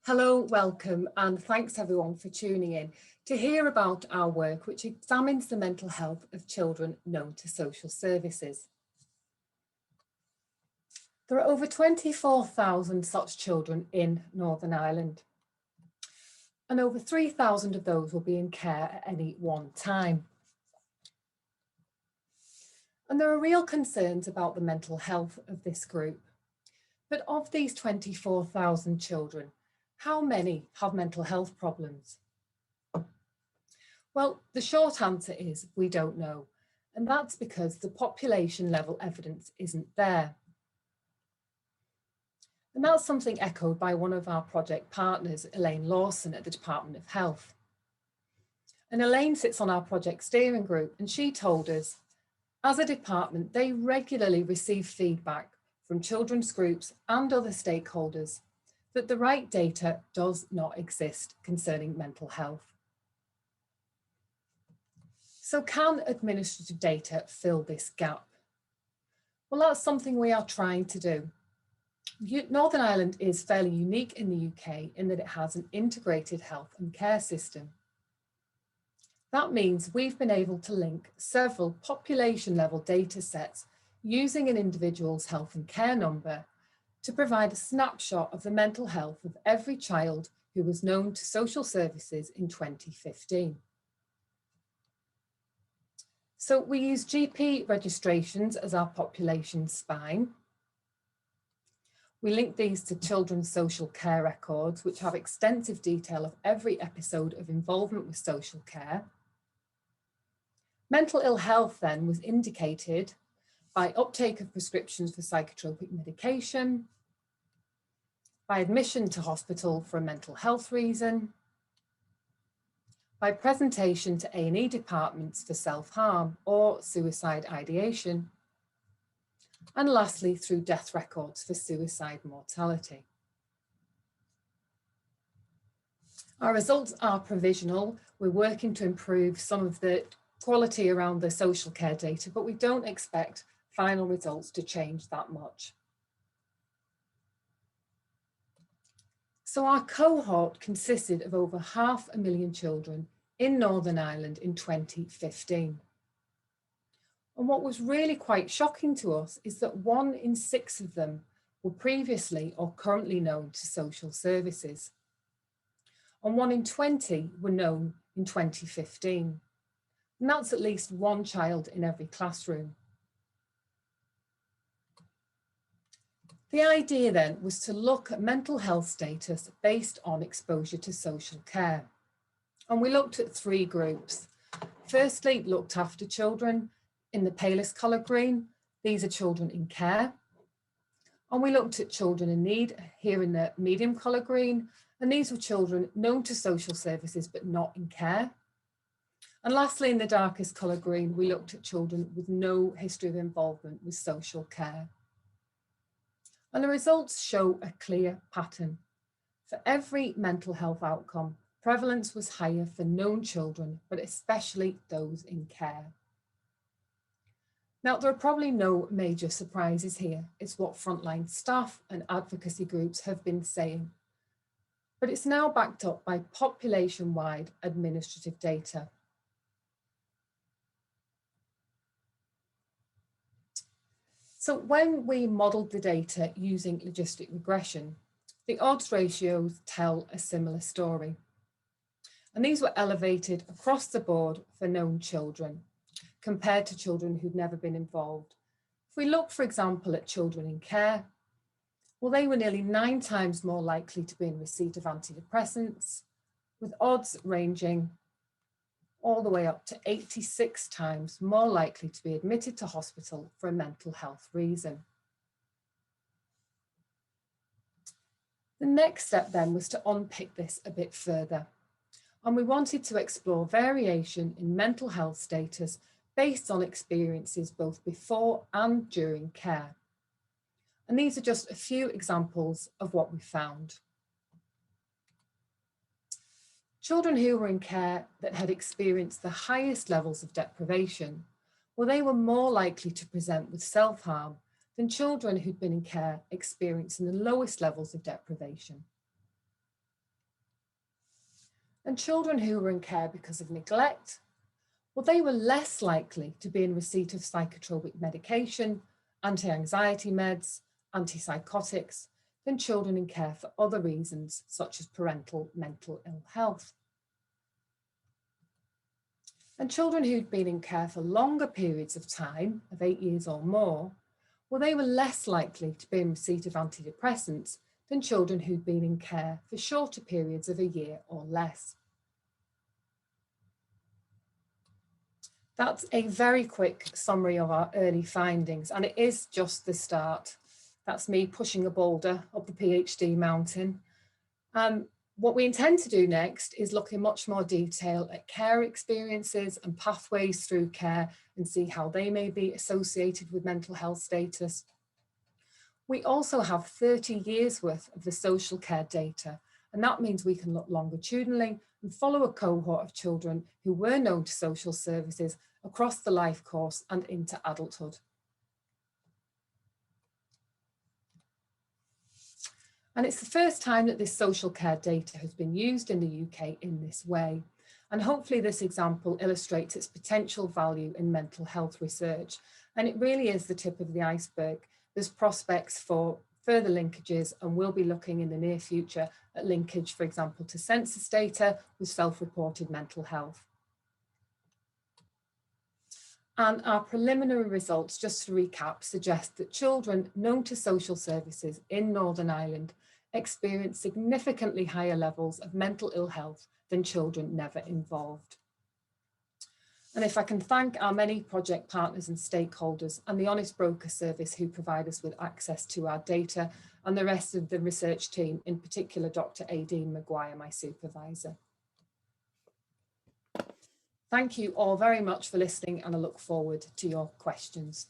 Hello, welcome, and thanks everyone for tuning in to hear about our work which examines the mental health of children known to social services. There are over 24,000 such children in Northern Ireland, and over 3,000 of those will be in care at any one time. And there are real concerns about the mental health of this group. But of these 24,000 children, how many have mental health problems? Well, the short answer is we don't know, and that's because the population level evidence isn't there. And that's something echoed by one of our project partners, Elaine Lawson at the Department of Health. And Elaine sits on our project steering group, and she told us, as a department, they regularly receive feedback from children's groups and other stakeholders that the right data does not exist concerning mental health. So can administrative data fill this gap? Well, that's something we are trying to do. Northern Ireland is fairly unique in the UK in that it has an integrated health and care system. That means we've been able to link several population level data sets using an individual's health and care number to provide a snapshot of the mental health of every child who was known to social services in 2015. So we use GP registrations as our population spine. We link these to children's social care records, which have extensive detail of every episode of involvement with social care. Mental ill health then was indicated by uptake of prescriptions for psychotropic medication, by admission to hospital for a mental health reason, by presentation to A&E departments for self-harm or suicide ideation, and lastly through death records for suicide mortality. Our results are provisional. We're working to improve some of the quality around the social care data, but we don't expect final results to change that much. So our cohort consisted of over 500,000 children in Northern Ireland in 2015. And what was really quite shocking to us is that 1 in 6 of them were previously or currently known to social services. And 1 in 20 were known in 2015. And that's at least one child in every classroom. The idea then was to look at mental health status based on exposure to social care. And we looked at 3 groups. Firstly, looked after children in the palest colour green. These are children in care. And we looked at children in need here in the medium colour green. And these were children known to social services but not in care. And lastly, in the darkest colour green, we looked at children with no history of involvement with social care. And the results show a clear pattern. For every mental health outcome, prevalence was higher for known children, but especially those in care. Now, there are probably no major surprises here. It's what frontline staff and advocacy groups have been saying. But it's now backed up by population-wide administrative data. So when we modelled the data using logistic regression, the odds ratios tell a similar story. And these were elevated across the board for known children, compared to children who'd never been involved. If we look, for example, at children in care, well, they were nearly 9 times more likely to be in receipt of antidepressants, with odds ranging all the way up to 86 times more likely to be admitted to hospital for a mental health reason. The next step then was to unpick this a bit further. And we wanted to explore variation in mental health status based on experiences both before and during care. And these are just a few examples of what we found. Children who were in care that had experienced the highest levels of deprivation, well, they were more likely to present with self-harm than children who'd been in care experiencing the lowest levels of deprivation. And children who were in care because of neglect, well, they were less likely to be in receipt of psychotropic medication, anti-anxiety meds, antipsychotics, than children in care for other reasons, such as parental mental ill health. And children who'd been in care for longer periods of time, of 8 years or more, well, they were less likely to be in receipt of antidepressants than children who'd been in care for shorter periods of a year or less. That's a very quick summary of our early findings, and it is just the start. That's me pushing a boulder up the PhD mountain. What we intend to do next is look in much more detail at care experiences and pathways through care and see how they may be associated with mental health status. We also have 30 years worth of the social care data, and that means we can look longitudinally and follow a cohort of children who were known to social services across the life course and into adulthood. And it's the first time that this social care data has been used in the UK in this way. And hopefully this example illustrates its potential value in mental health research. And it really is the tip of the iceberg. There's prospects for further linkages, and we'll be looking in the near future at linkage, for example, to census data with self-reported mental health. And our preliminary results, just to recap, suggest that children known to social services in Northern Ireland experience significantly higher levels of mental ill health than children never involved. And if I can thank our many project partners and stakeholders and the Honest Broker service who provide us with access to our data, and the rest of the research team, in particular Dr. Aideen Maguire, my supervisor. Thank you all very much for listening, and I look forward to your questions.